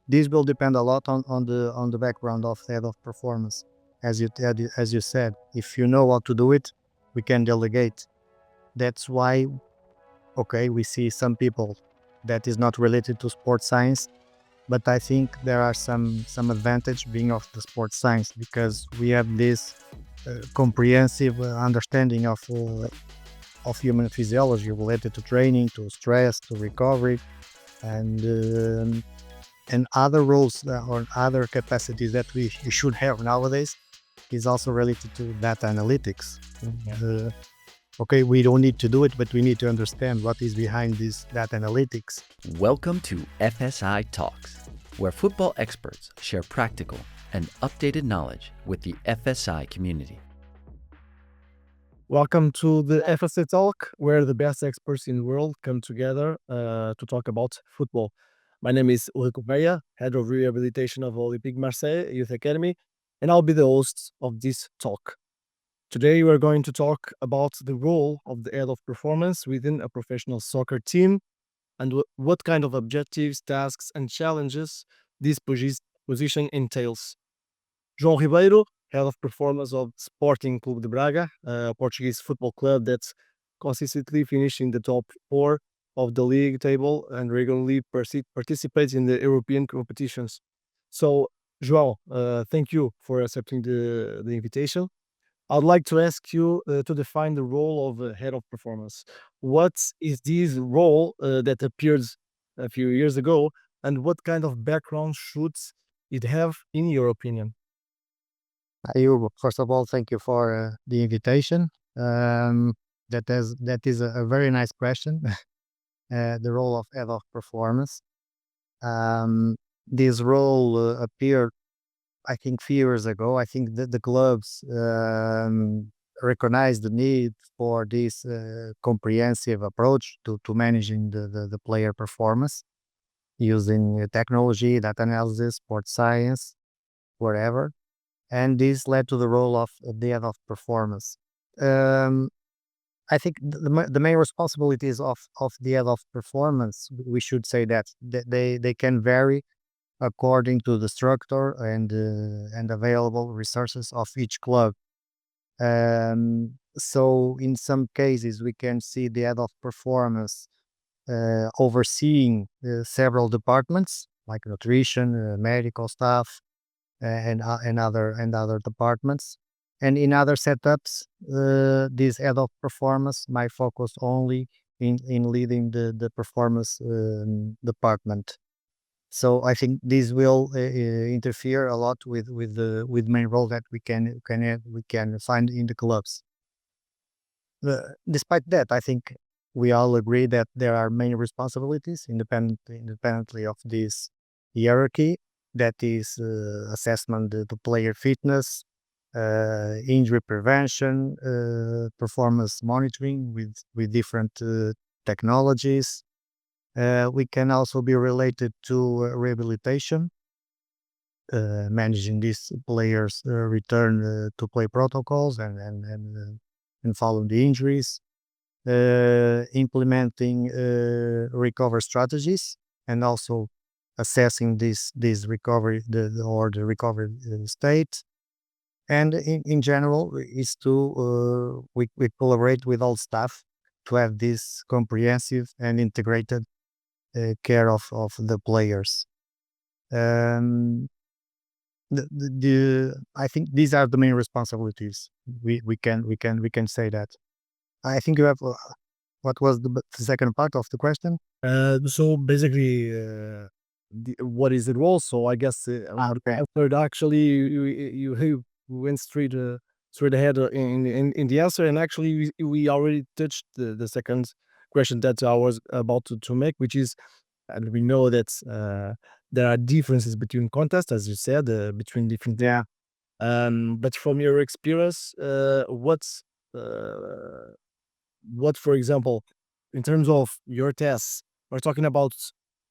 This will depend a lot on the background of head of performance. As you said, if you know how to do it, we can delegate. That's why, okay, we see some people that is not related to sports science, but I think there are some advantage being of the sports science because we have this comprehensive understanding of human physiology related to training, to stress, to recovery, and um, and other roles or other capacities that we should have nowadays is also related to data analytics. Yeah. Uh, okay, we don't need to do it, but we need to understand what is behind this data analytics. Welcome to FSI Talks, where football experts share practical and updated knowledge with the FSI community. Welcome to the FSI Talk, where the best experts in the world come together to talk about football. My name is Ulrico Meia, Head of Rehabilitation of Olympique Marseille Youth Academy, and I'll be the host of this talk. Today, we're going to talk about the role of the head of performance within a professional soccer team and what kind of objectives, tasks, and challenges this position entails. João Ribeiro, head of performance of Sporting Clube de Braga, a Portuguese football club that's consistently finishing the top four of the league table and regularly participates in the European competitions. So, João, thank you for accepting the invitation. I'd like to ask you to define the role of a head of performance. What is this role that appeared a few years ago, and what kind of background should it have, in your opinion? You, first of all, thank you for the invitation. That is a very nice question. The role of head of performance. Um, this role appeared, I think, few years ago. I think that the clubs recognized the need for this comprehensive approach to managing the player performance using technology, data analysis, sports science, wherever. And this led to the role of the head of performance. Um, I think the main responsibilities of the head of performance, we should say that they can vary according to the structure and available resources of each club. So in some cases, we can see the head of performance overseeing several departments like nutrition, medical staff, and other departments. And in other setups, this head of performance might focus only in leading the performance department. So I think this will interfere a lot with main role that we can find in the clubs. Despite that, I think we all agree that there are many responsibilities independently of this hierarchy. That is assessment the player fitness, injury prevention, performance monitoring with different technologies. We can also be related to rehabilitation, managing these players' return to play protocols and following the injuries, implementing recovery strategies, and also assessing this recovery the recovery state. And in general, is to we collaborate with all staff to have this comprehensive and integrated care of the players. Um, I think these are the main responsibilities. We can say that. I think you have what was the second part of the question? So basically, what is the role? So I guess Okay. after actually you went straight ahead in the answer, and actually we already touched the second question that I was about to make, which is, and we know that there are differences between contests, as you said, between different. Yeah. But from your experience, uh, what, for example, in terms of your tests, we're talking about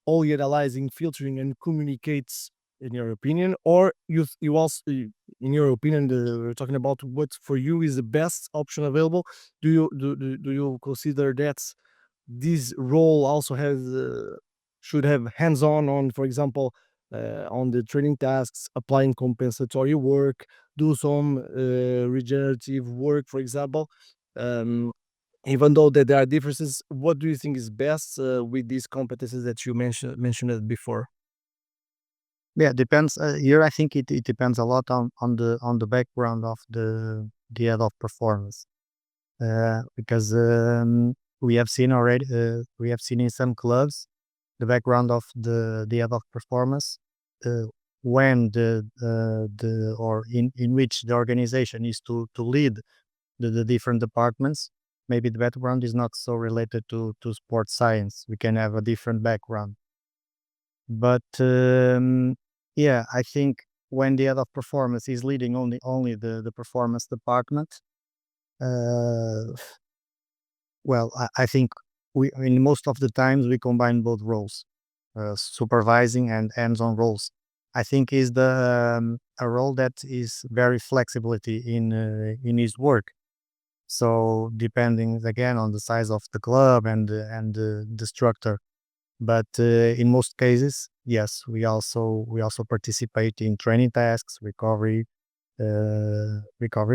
only analyzing, filtering, and communicates, in your opinion, or you also, in your opinion, we're talking about what for you is the best option available. Do you consider that this role also has should have hands-on on, for example, on the training tasks, applying compensatory work, do some regenerative work, for example. Um, Even though that there are differences, what do you think is best with these competencies that you mentioned before? Yeah, depends. Here, I think it depends a lot on the background of the head of performance, because we have seen already. We have seen in some clubs the background of the head of performance, uh, when the or in which the organization is to lead the different departments. Maybe the background is not so related to sports science. We can have a different background, but yeah, I think when the head of performance is leading only the performance department, uh, well, I think we in most of the times we combine both roles, supervising and hands-on roles. I think is the a role that is very flexibility in his work. So depending again on the size of the club and the structure, but in most cases, yes, we also participate in training tasks, recovery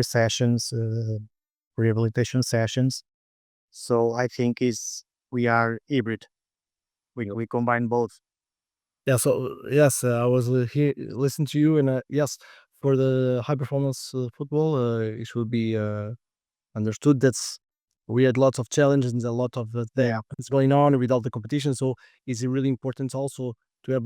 sessions, rehabilitation sessions. So I think is we are hybrid. We combine both. Yeah, so yes, I was here listening to you, and yes, for the high performance football, it should be understood that's we had lots of challenges and a lot of things going on with all the competition. So it's really important also to have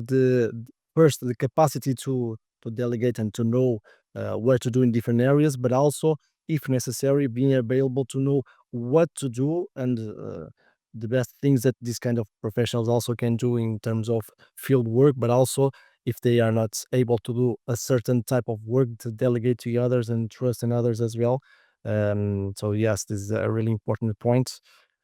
first the capacity to delegate and to know what to do in different areas, but also if necessary being available to know what to do and the best things that these kind of professionals also can do in terms of field work, but also if they are not able to do a certain type of work to delegate to others and trust in others as well. So yes, this is a really important point.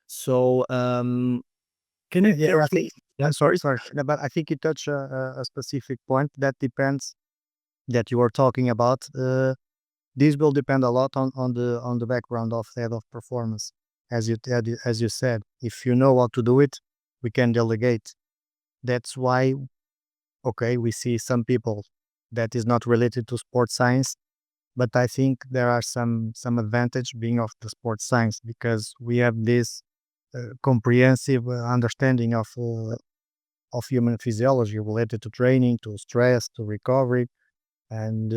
So can you Yeah, tell I me? think. Sorry, no, but I think you touch a specific point that depends that you are talking about. This will depend a lot on the background of the head of performance. As you said, if you know how to do it, we can delegate. That's why, okay, we see some people that is not related to sports science, but I think there are some advantage being of the sports science because we have this comprehensive understanding of human physiology related to training, to stress, to recovery, and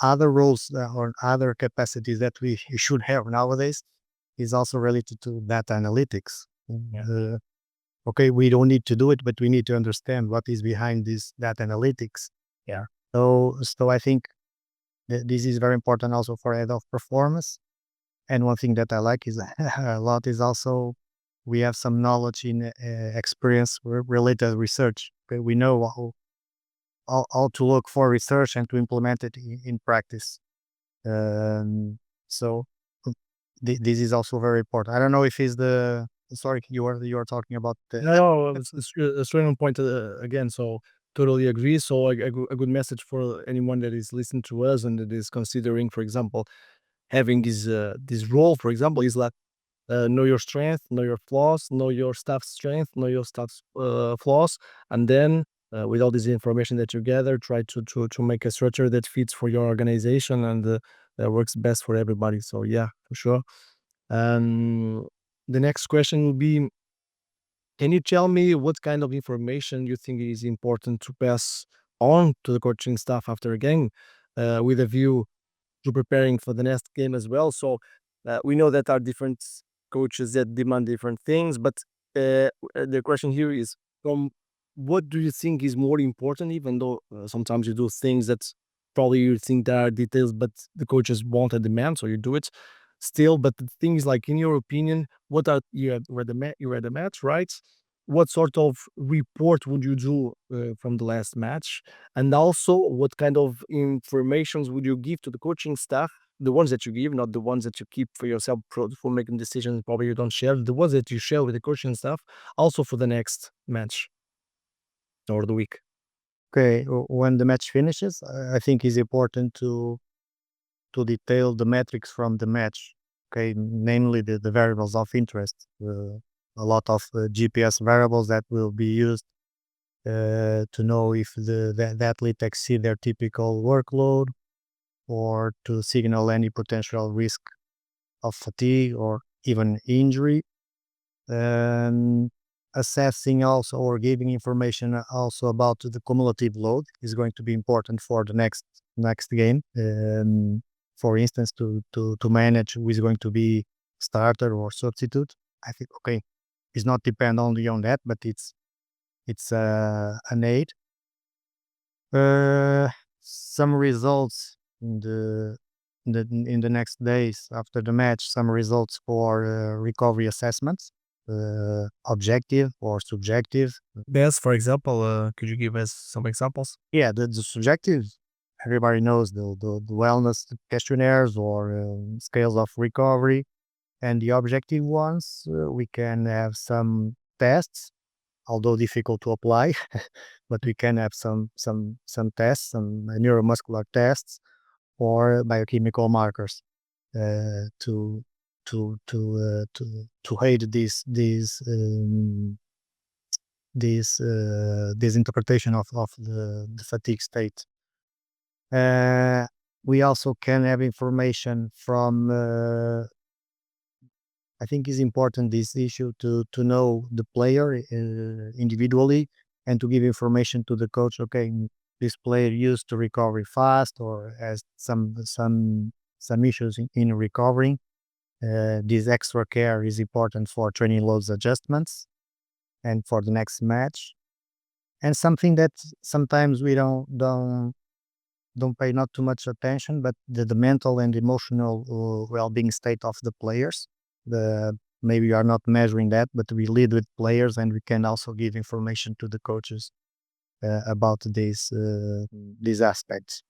other roles or other capacities that we should have nowadays is also related to data analytics. Okay, we don't need to do it, but we need to understand what is behind this data analytics. Yeah. So I think this is very important also for head of performance. And one thing that I like is a lot is also we have some knowledge in experience related research. Okay, we know how to look for research and to implement it in practice. So mm, this is also very important. I don't know if is the sorry you are talking about the No, no, it's straight on point again. So totally agree. So a good message for anyone that is listening to us and that is considering, for example, having this role. For example, is like know your strength, know your flaws, know your staff's strength, know your staff's flaws, and then with all this information that you gather, try to make a structure that fits for your organization and that works best for everybody. So yeah, for sure. Um, the next question will be: can you tell me what kind of information you think is important to pass on to the coaching staff after a game, with a view to preparing for the next game as well. So we know that are different coaches that demand different things, but the question here is from what do you think is more important, even though sometimes you do things that probably you think there are details, but the coaches want and demand, so you do it still. But the thing is, like in your opinion, what are you read the match, right? What sort of report would you do from the last match? And also, what kind of informations would you give to the coaching staff? The ones that you give, not the ones that you keep for yourself for making decisions. Probably you don't share the ones that you share with the coaching staff. Also for the next match or the week. okay when the match finishes. I think it's important to detail the metrics from the match. Okay, namely the variables of interest. A lot of GPS variables that will be used to know if the athlete exceed their typical workload, or to signal any potential risk of fatigue or even injury. Um, Assessing also or giving information also about the cumulative load is going to be important for the next game. For instance, to manage who is going to be starter or substitute. I think okay, it's not depend only on that, but it's an aid. Uh, some results in the next days after the match. Some results for recovery assessments, objective or subjective. Best, for example, could you give us some examples? Yeah, the subjective. Everybody knows the wellness questionnaires or scales of recovery, and the objective ones. We can have some tests, although difficult to apply, but we can have some tests, some neuromuscular tests or biochemical markers to to aid this interpretation of the fatigue state. Uh, we also can have information from I think it's important this issue to know the player individually and to give information to the coach. Okay, this player used to recover fast or has some issues in recovering. This extra care is important for training loads adjustments and for the next match. And something that sometimes we don't pay not too much attention, but the mental and emotional well-being state of the players. The Maybe we are not measuring that, but we lead with players, and we can also give information to the coaches about these aspects.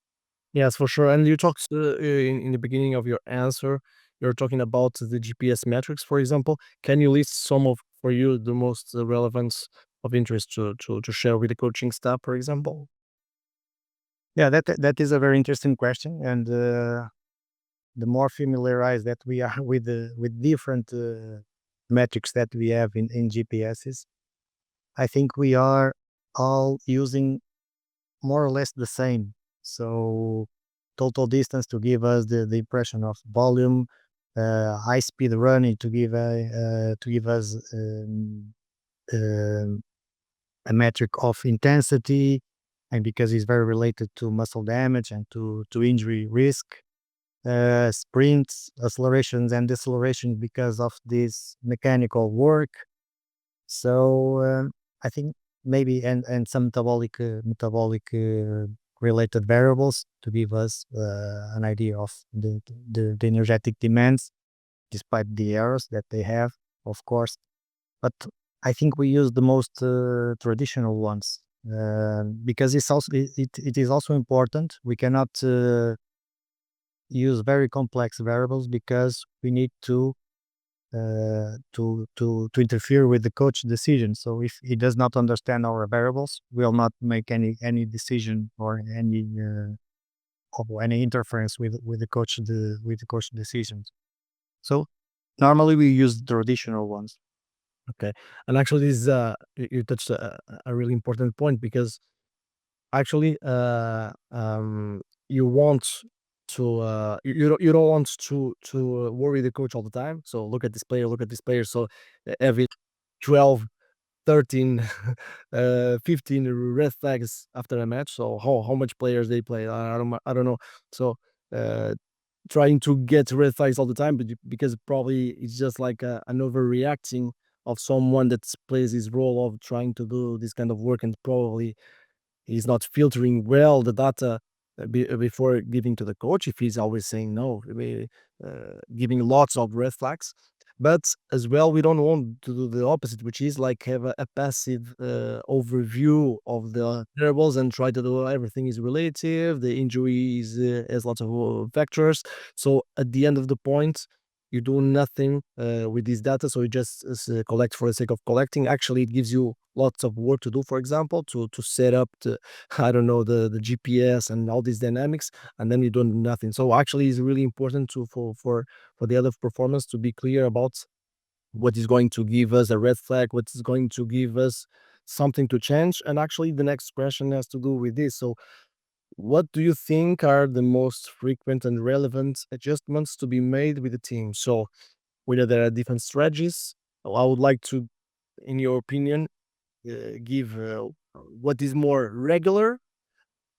Yes, for sure. And you talked in the beginning of your answer, you're talking about the GPS metrics, for example. Can you list some of, for you, the most relevant of interest to share with the coaching staff, for example? Yeah, that is a very interesting question, and the more familiarized that we are with different metrics that we have in GPSs, I think we are all using more or less the same. So total distance to give us the impression of volume, high speed running to give us um, a metric of intensity, and because it's very related to muscle damage and to injury risk. Sprints, accelerations, and decelerations because of this mechanical work. So I think maybe and some metabolic related variables to give us an idea of the energetic demands, despite the errors that they have, of course. But I think we use the most traditional ones because it is also important. We cannot use very complex variables because we need to interfere with the coach decision. So if he does not understand our variables, we'll not make any decision or any interference with the coach decisions. So normally we use traditional ones. Okay. And actually, this you touched a really important point because actually, you want to you don't want to worry the coach all the time. So look at this player, look at this player. So every 12, 13, 15 red flags after a match. So how much players they play, I don't know. So uh, trying to get red flags all the time, but because probably it's just like an overreacting of someone that plays his role of trying to do this kind of work, and probably he's not filtering well the data before giving to the coach if he's always saying no, giving lots of red flags. But as well, we don't want to do the opposite, which is like have a passive overview of the variables and try to do everything is relative. The injury is has lots of factors. So at the end of the point, you do nothing with this data. So you just collect for the sake of collecting. Actually, it gives you lots of work to do. For example, to set up the I don't know the GPS and all these dynamics, and then you don't do nothing. So actually, it's really important to for the other performance to be clear about what is going to give us a red flag, what is going to give us something to change. And actually, the next question has to do with this. So, what do you think are the most frequent and relevant adjustments to be made with the team? So, whether there are different strategies, I would like to, in your opinion, give what is more regular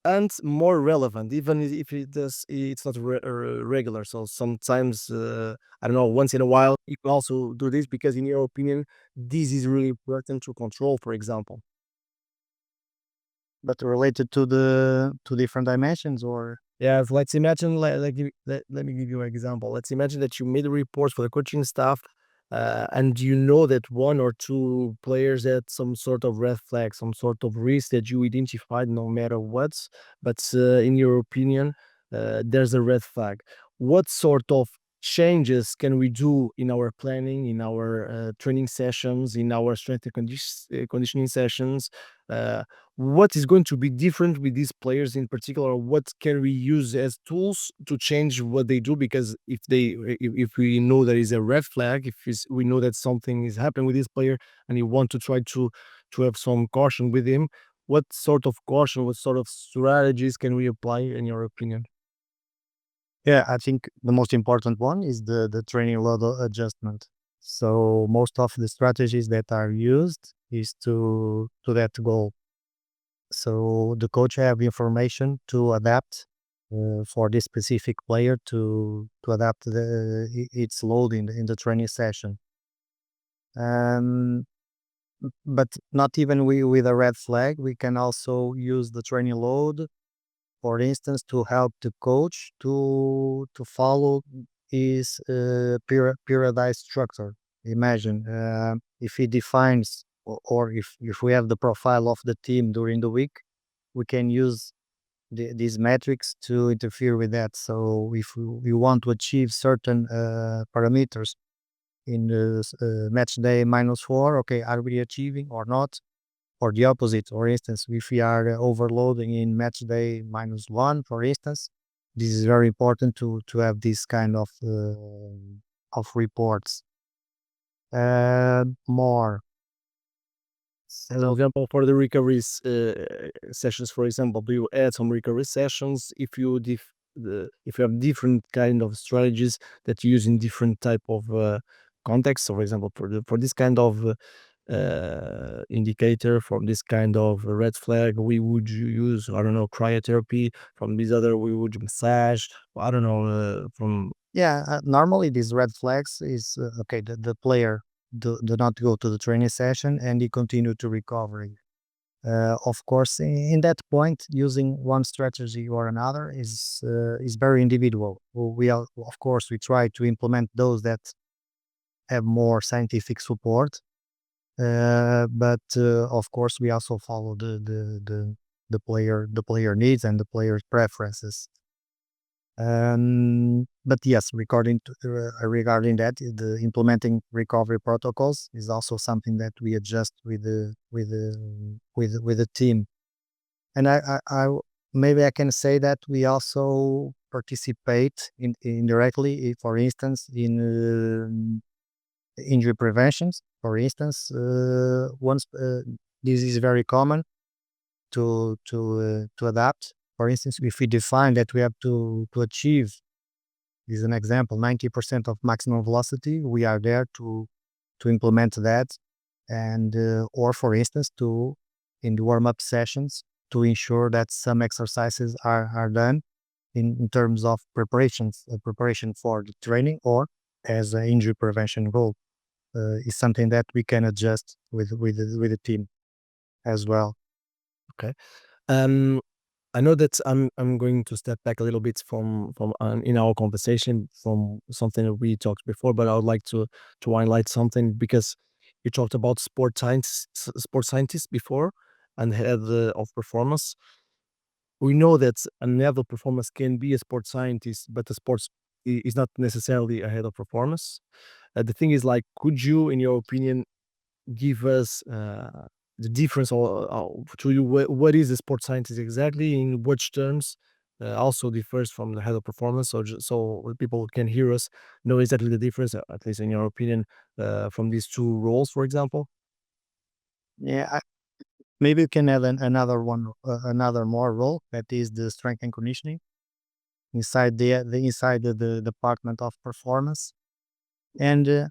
and more relevant, even if it's not regular. So sometimes, I don't know, once in a while, you can also do this because, in your opinion, this is really important to control, for example. But related to the to different dimensions, or Yeah, let's imagine, let me give you an example. Let's imagine that you made a report for the coaching staff, and you know that one or two players had some sort of red flag, some sort of risk that you identified no matter what. But in your opinion, there's a red flag. What sort of changes can we do in our planning, in our training sessions, in our strength and conditioning sessions? Uh, what is going to be different with these players in particular? What can we use as tools to change what they do? Because if we know there is a red flag, we know that something is happening with this player, and you want to try to have some caution with him, what sort of caution, what sort of strategies can we apply, in your opinion? yeah, I think the most important one is the training load adjustment. So most of the strategies that are used is to that goal. So the coach have information to adapt for this specific player to adapt its load in the training session. Um, but not even with a red flag, we can also use the training load, for instance, to help the coach to follow his periodized structure. Imagine if he defines, or if we have the profile of the team during the week, we can use these metrics to interfere with that. So if we want to achieve certain parameters in the match day -4, okay, are we achieving or not? Or the opposite, for instance, if we are overloading in match day -1, for instance, this is very important to have this kind of reports. More. For So example, for the recoveries sessions, for example, do you add some recovery sessions if if you have different kind of strategies that you use in different type of contexts? So, for example, for this kind of indicator, from this kind of red flag, we would use, I don't know, cryotherapy. From this other, we would massage. I don't know. From yeah, normally these red flags is okay. The player do not go to the training session and he continue to recovery. Of course, in that point, using one strategy or another is very individual. Of course, we try to implement those that have more scientific support, but of course, we also follow the player needs and the player's preferences. But yes, regarding that, the implementing recovery protocols is also something that we adjust with the team. And maybe I can say that we also participate indirectly, for instance, in injury preventions. For instance, once this is very common to adapt. For instance, if we define that we have to achieve, this is an example, 90% of maximum velocity, we are there to implement that, and or for instance, to in the warm up sessions to ensure that some exercises are done in terms of preparation for the training or as an injury prevention goal. Is something that we can adjust with the team as well. okay. Um, I know that I'm going to step back a little bit from in our conversation from something that we talked before, but I would like to highlight something because you talked about sports scientists before and head of performance. We know that a level performance can be a sports scientist, but the sports is not necessarily a head of performance. The thing is, like, could you, in your opinion, give us the difference, or to you, what is a sports scientist exactly, in which terms also differs from the head of performance, so so people can hear us know exactly the difference, at least in your opinion, from these two roles, for example. Yeah, maybe you can add another one, another more role, that is the strength and conditioning inside the department of performance. And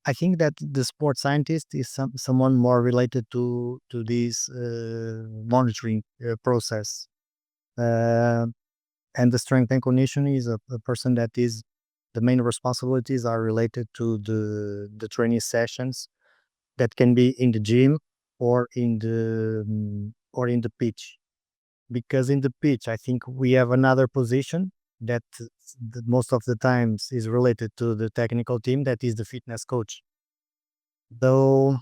I think that the sports scientist is someone more related to this monitoring process. Uh, and the strength and conditioning is a person that is, the main responsibilities are related to the training sessions that can be in the gym or in the pitch. Because in the pitch, I think we have another position that most of the times is related to the technical team, that is the fitness coach. Though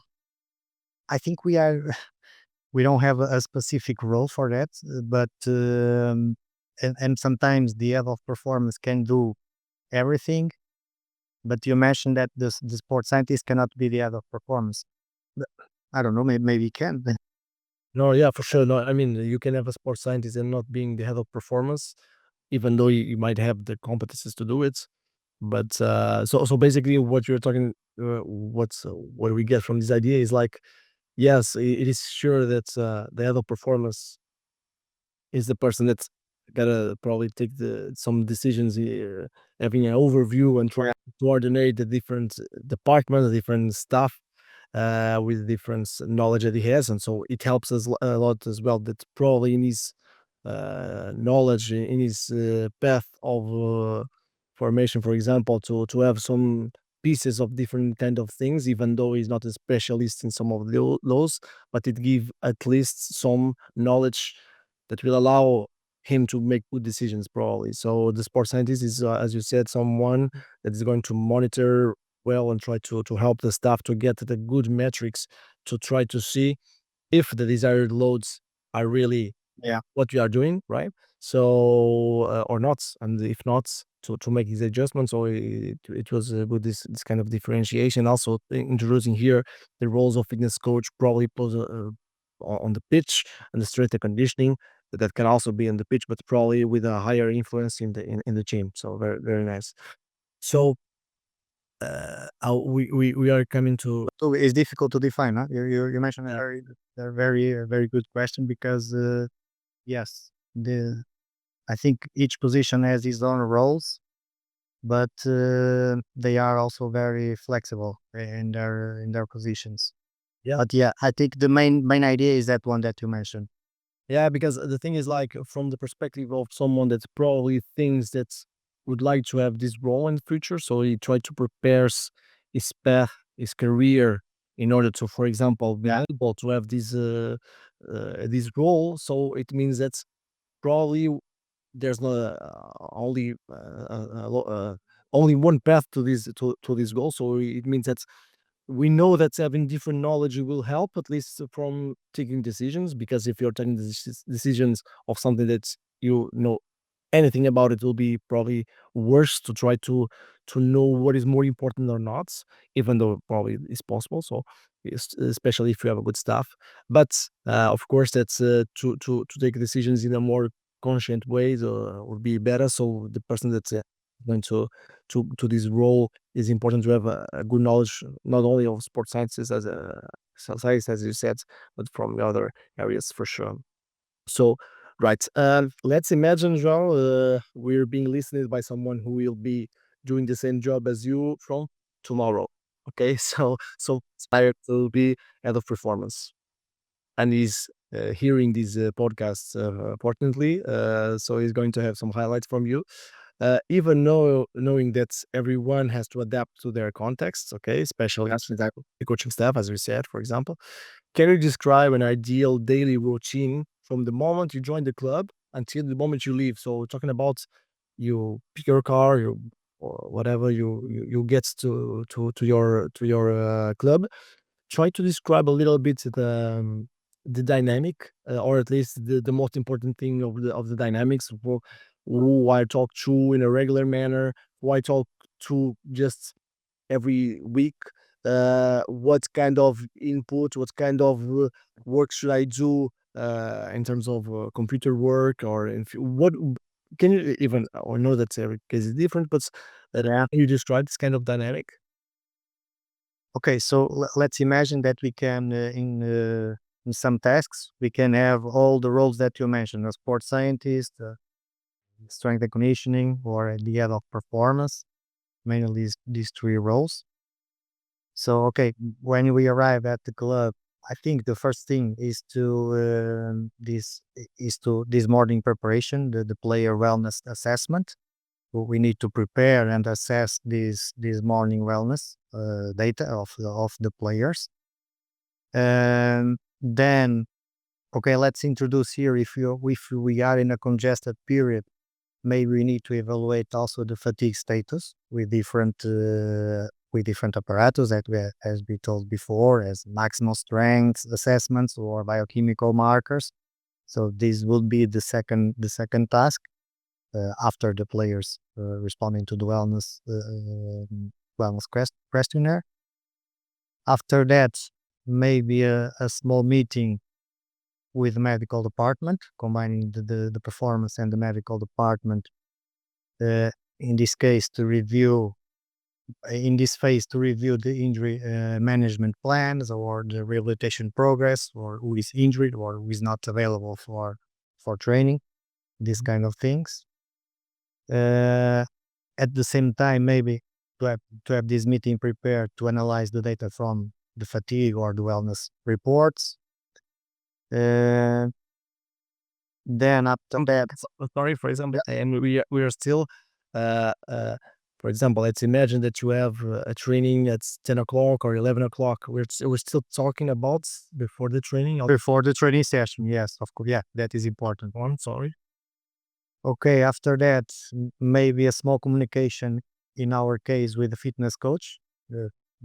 I think we don't have a specific role for that, but and sometimes the head of performance can do everything. But you mentioned that the sports scientist cannot be the head of performance. But I don't know, maybe he can. No, yeah, for sure. No, I mean, you can have a sports scientist and not being the head of performance, even though you might have the competencies to do it. But so basically, what you're talking, what we get from this idea is like, yes, it is sure that the head of performance is the person that's gotta probably take some decisions, having an overview and try to coordinate the different departments, the different staff, with different knowledge that he has, and so it helps us a lot as well. That probably in his knowledge, in his path of formation, for example, to have some pieces of different kind of things, even though he's not a specialist in some of those, but it give at least some knowledge that will allow him to make good decisions probably. So the sports scientist is, as you said, someone that is going to monitor well and try to help the staff to get the good metrics to try to see if the desired loads are really Yeah. what you are doing, right? So, or not, and if not, to make these adjustments. So it was good, this kind of differentiation. Also introducing here the roles of fitness coach probably pose on the pitch, and the strength and conditioning that can also be on the pitch, but probably with a higher influence in the gym. So very nice. So we are coming to So it's difficult to define, huh? You mentioned yeah. a very good question, because yes, I think each position has its own roles, but they are also very flexible in their positions. Yeah. But yeah, I think the main idea is that one that you mentioned. Yeah, because the thing is, like, from the perspective of someone that probably thinks that would like to have this role in the future, so he tried to prepare his path, his career, in order to, for example, be able to have this role. So it means that probably there's not only one path to this goal. So it means that we know that having different knowledge will help, at least from taking decisions, because if you're taking decisions of something that you know anything about, it will be probably worse to try to know what is more important or not, even though probably it's possible. So especially if you have a good staff, but of course that's to take decisions in a more conscient way would be better. So the person that's going to this role is important to have a good knowledge, not only of sports sciences as a science, as you said, but from the other areas for sure. So, right, let's imagine, João, we're being listened by someone who will be doing the same job as you from tomorrow. Okay, so inspired to be head of performance, and he's hearing these podcasts importantly. So he's going to have some highlights from you. Even knowing that everyone has to adapt to their context, okay, especially the coaching staff, as we said, for example. Can you describe an ideal daily routine from the moment you join the club until the moment you leave? So talking about you pick your car, you or whatever you get to your club. Try to describe a little bit the dynamic, or at least the most important thing of the dynamics. Who I talk to in a regular manner, who I talk to just every week, what kind of input, what kind of work should I do in terms of computer work, or what can you even, I know that every case is different, but Yeah. can you describe this kind of dynamic? Okay, so let's imagine that we can in some tasks, we can have all the roles that you mentioned: a sports scientist, strength and conditioning, or the head of performance. Mainly these three roles. So okay, when we arrive at the club, I think the first thing is to this morning preparation, the player wellness assessment. We need to prepare and assess this morning wellness data of the players. And then, okay, let's introduce here, if we are in a congested period, maybe we need to evaluate also the fatigue status with different apparatus that as we told before, as maximal strength assessments or biochemical markers. So this will be the second task after the players responding to the wellness questionnaire. After that, maybe a small meeting with the medical department, combining the performance and the medical department. In this case, in this phase, to review the injury management plans or the rehabilitation progress, or who is injured or who is not available for training, these kind of things. At the same time, maybe to have this meeting prepared to analyze the data from the fatigue or the wellness reports. Then after that, Sorry, for example, and we are still, for example, let's imagine that you have a training at 10 o'clock or 11 o'clock. We're still talking about before the training. before the training session, yes, of course, yeah, that is important. One, sorry. Okay, after that, maybe a small communication in our case with the fitness coach.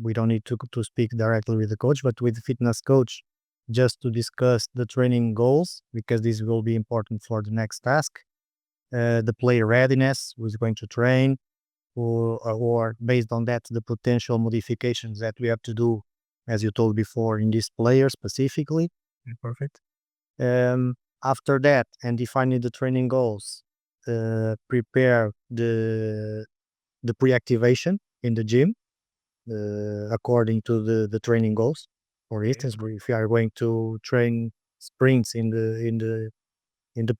We don't need to speak directly with the coach, but with the fitness coach, just to discuss the training goals, because this will be important for the next task. The player readiness, who's going to train, or based on that, the potential modifications that we have to do, as you told before, in this player specifically. Perfect. After that, and defining the training goals, prepare the pre-activation in the gym according to the training goals. For instance, if we are going to train sprints in the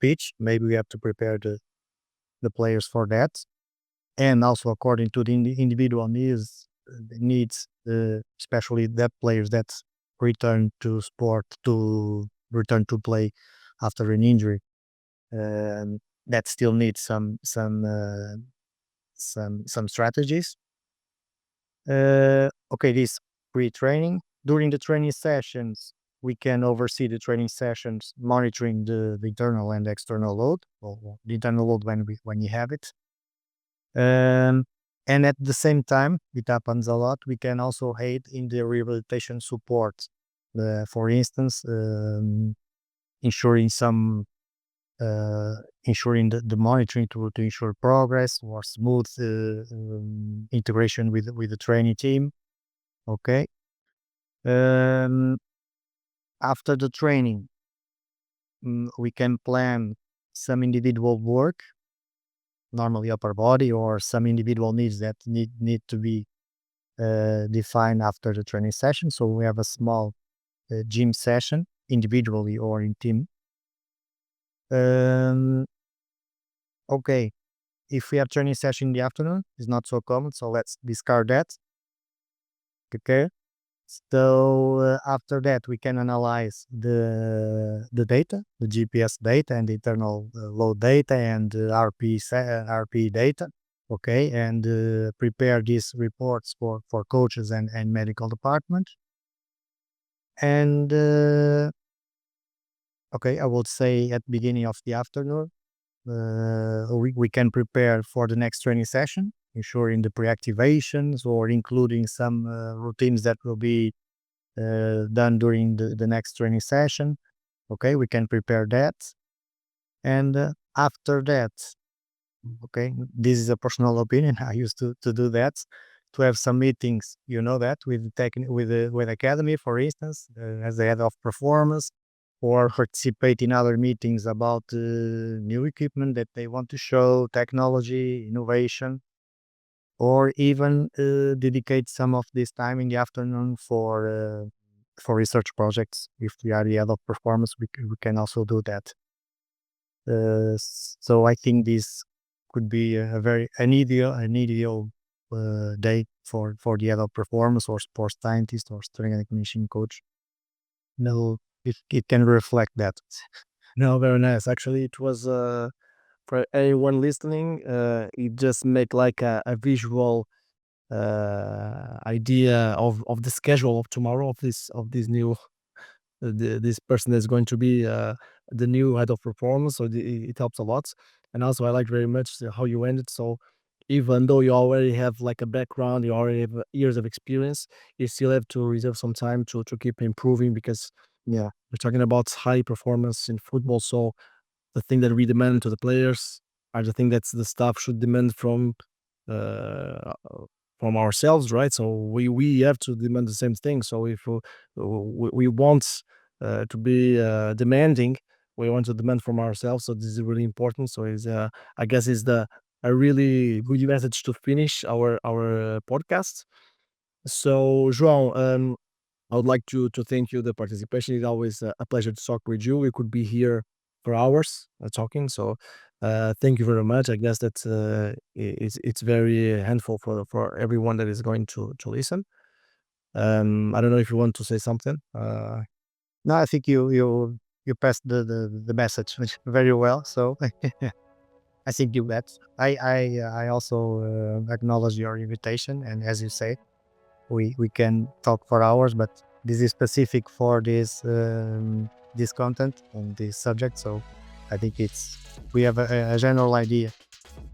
pitch, maybe we have to prepare the players for that, and also according to the individual needs, especially that players that return to sport, to return to play after an injury, that still needs some strategies. Okay, this pre-training. During the training sessions, we can oversee the training sessions, monitoring the internal and external load, or the internal load when you have it. And at the same time, it happens a lot, we can also aid in the rehabilitation support. For instance, ensuring the monitoring to ensure progress or smooth integration with the training team. Okay. After the training, we can plan some individual work, normally upper body, or some individual needs that need to be defined after the training session. So we have a small gym session, individually or in team. Okay, if we have training session in the afternoon, it's not so common, so let's discard that. Okay. So after that, we can analyze the data, the GPS data, and the internal load data, and RP data. Okay, and prepare these reports for coaches and medical department. And okay, I would say at beginning of the afternoon, we can prepare for the next training session, ensuring the pre-activations or including some routines that will be done during the next training session. Okay, we can prepare that. And after that, okay, this is a personal opinion. I used to do that, to have some meetings, that with academy, for instance, as the head of performance, or participate in other meetings about new equipment that they want to show, technology, innovation, or even dedicate some of this time in the afternoon for for research projects. If we are the head of performance, we can also do that. So I think this could be an ideal day for the head of performance or sports scientist or strength and conditioning coach. No, it can reflect that. No, very nice. Actually, it was for anyone listening. It just make like a visual idea of the schedule of tomorrow of this new this person is going to be the new head of performance. So it helps a lot. And also, I like very much how you ended. So even though you already have like a background, you already have years of experience, you still have to reserve some time to keep improving because Yeah, we're talking about high performance in football. So the thing that we demand to the players are the thing that's the staff should demand uh, from ourselves, right? So we have to demand the same thing. So if we want to be demanding, we want to demand from ourselves. So this is really important. So is I guess is the a really good message to finish our podcast. So João, I would like to thank you. The participation is always a pleasure to talk with you. We could be here for hours talking. So thank you very much. I guess that it's very handful for everyone that is going to listen. I don't know if you want to say something. no, I think you passed the message very well. So I think you bet. I also acknowledge your invitation, and as you say, we can talk for hours, but this is specific for this content and this subject. So I think we have a general idea,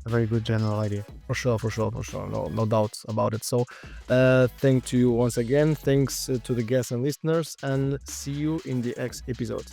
a very good general idea. For sure, for sure, for sure. No doubts about it. So, thank you once again. Thanks to the guests and listeners, and see you in the next episode.